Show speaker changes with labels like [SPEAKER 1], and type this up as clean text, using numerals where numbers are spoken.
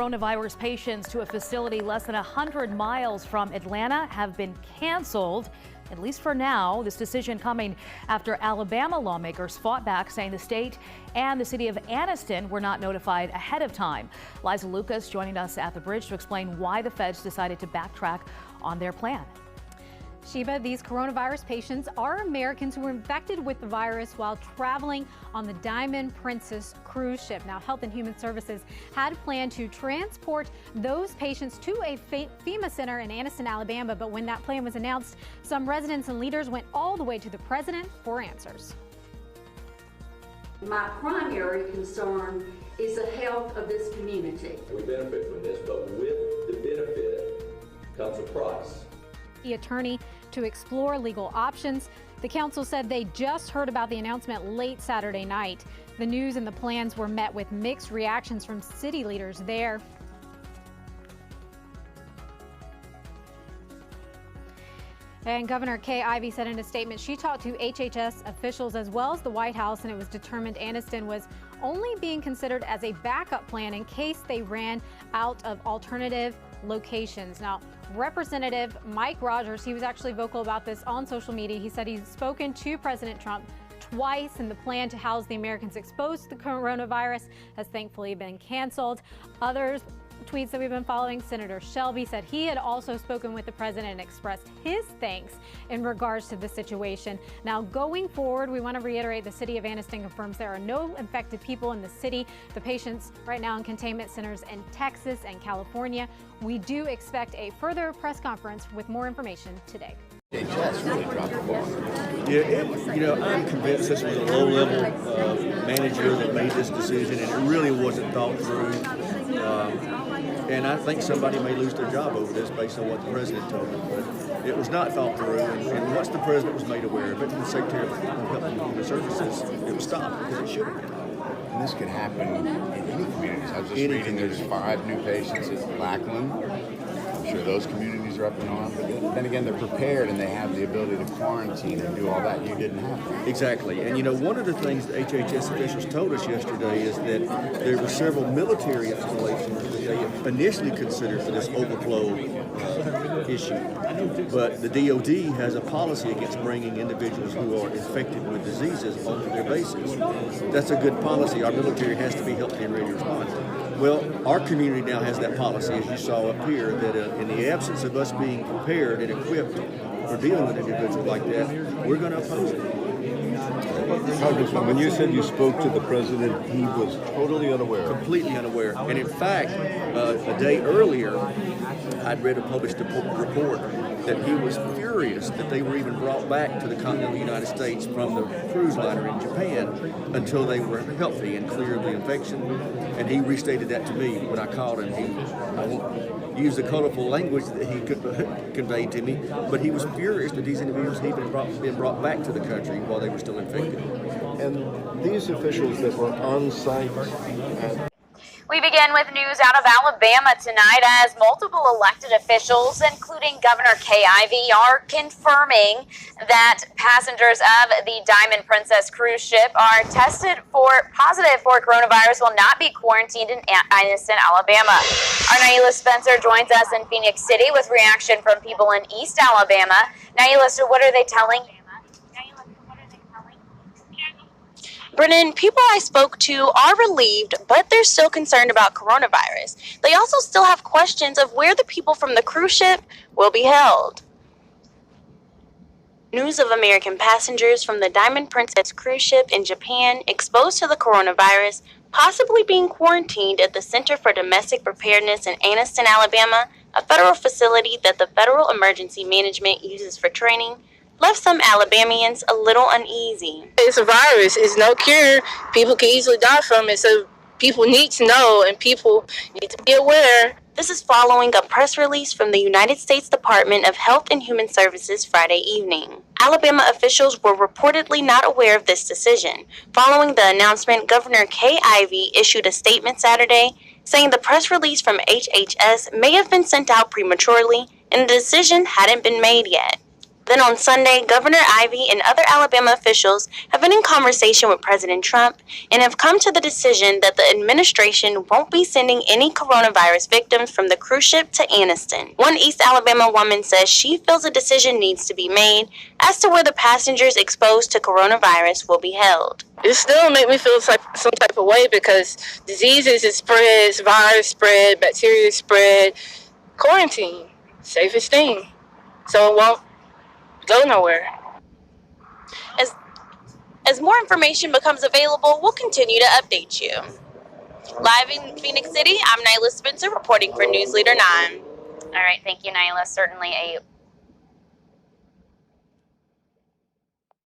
[SPEAKER 1] coronavirus patients to a facility less than 100 miles from Atlanta have been canceled, at least for now. This decision coming after Alabama lawmakers fought back, saying the state and the city of Anniston were not notified ahead of time. Liza Lucas joining us at the bridge to explain why the feds decided to backtrack on their plan.
[SPEAKER 2] Sheba, these coronavirus patients are Americans who were infected with the virus while traveling on the Diamond Princess cruise ship. Now, Health and Human Services had planned to transport those patients to a FEMA center in Anniston, Alabama, but when that plan was announced, some residents and leaders went all the way to the president for answers.
[SPEAKER 3] My primary concern is the health of this community.
[SPEAKER 4] We benefit from this, but with the benefit comes a price.
[SPEAKER 2] The attorney to explore legal options. The council said they just heard about the announcement late Saturday night. The news and the plans were met with mixed reactions from city leaders there. And Governor Kay Ivey said in a statement she talked to HHS officials as well as the White House, and it was determined Anniston was only being considered as a backup plan in case they ran out of alternative locations. Now, Representative Mike Rogers, he was actually vocal about this on social media. He said he's spoken to President Trump twice, and the plan to house the Americans exposed to the coronavirus has thankfully been canceled. Others tweets that we've been following, Senator Shelby said he had also spoken with the president and expressed his thanks in regards to the situation. Now, going forward, we want to reiterate the city of Anniston confirms there are no infected people in the city. The patients right now in containment centers in Texas and California. We do expect a further press conference with more information today.
[SPEAKER 5] Really dropped the ball. Yeah, I'm convinced this was a low-level manager that made this decision, and it really wasn't thought through. And I think somebody may lose their job over this based on what the president told them. But it was not thought through, and once the president was made aware of it, and the Secretary of Health and Human Services, it was stopped because it should have been.
[SPEAKER 6] And this could happen in any communities. I was just reading there's 5 new patients at Lackland. I'm sure those communities are up and on, but then again, they're prepared and they have the ability to quarantine and do all that. You didn't have that.
[SPEAKER 5] Exactly. And one of the things that HHS officials told us yesterday is that there were several military installations that they initially considered for this overflow issue. But the DOD has a policy against bringing individuals who are infected with diseases onto their bases. That's a good policy. Our military has to be healthy and ready to respond. Well, our community now has that policy, as you saw up here, that in the absence of us being prepared and equipped for dealing with individuals like that, we're going to oppose it.
[SPEAKER 7] Congressman, when you said you spoke to the president, he was totally unaware.
[SPEAKER 5] Completely unaware. And in fact, a day earlier, I'd read a published report that he was furious that they were even brought back to the continental United States from the cruise liner in Japan until they were healthy and clear of the infection. And he restated that to me when I called him. I won't use the colorful language that he could convey to me, but he was furious that these individuals had even been brought back to the country while they were still infected.
[SPEAKER 7] And these officials that were on site
[SPEAKER 8] We begin with news out of Alabama tonight as multiple elected officials, including Governor Kay Ivey, are confirming that passengers of the Diamond Princess cruise ship are tested positive for coronavirus will not be quarantined in Anniston, Alabama. Our Naila Spencer joins us in Phoenix City with reaction from people in East Alabama. Naila, so what are they telling you?
[SPEAKER 9] Brennan, people I spoke to are relieved, but they're still concerned about coronavirus. They also still have questions of where the people from the cruise ship will be held. News of American passengers from the Diamond Princess cruise ship in Japan exposed to the coronavirus, possibly being quarantined at the Center for Domestic Preparedness in Anniston, Alabama, a federal facility that the Federal Emergency Management uses for training, left some Alabamians a little uneasy.
[SPEAKER 10] It's a virus. It's no cure. People can easily die from it, so people need to know and people need to be aware.
[SPEAKER 9] This is following a press release from the United States Department of Health and Human Services Friday evening. Alabama officials were reportedly not aware of this decision. Following the announcement, Governor Kay Ivey issued a statement Saturday saying the press release from HHS may have been sent out prematurely and the decision hadn't been made yet. Then on Sunday, Governor Ivey and other Alabama officials have been in conversation with President Trump and have come to the decision that the administration won't be sending any coronavirus victims from the cruise ship to Anniston. One East Alabama woman says she feels a decision needs to be made as to where the passengers exposed to coronavirus will be held.
[SPEAKER 10] It still make me feel some type of way because diseases it spreads, virus spread, bacteria spread. Quarantine, safest thing. So it won't go nowhere.
[SPEAKER 9] As more information becomes available, we'll continue to update you. Live in Phoenix City, I'm Nyla Spencer reporting for News Leader 9.
[SPEAKER 8] All right, thank you, Nyla. Certainly a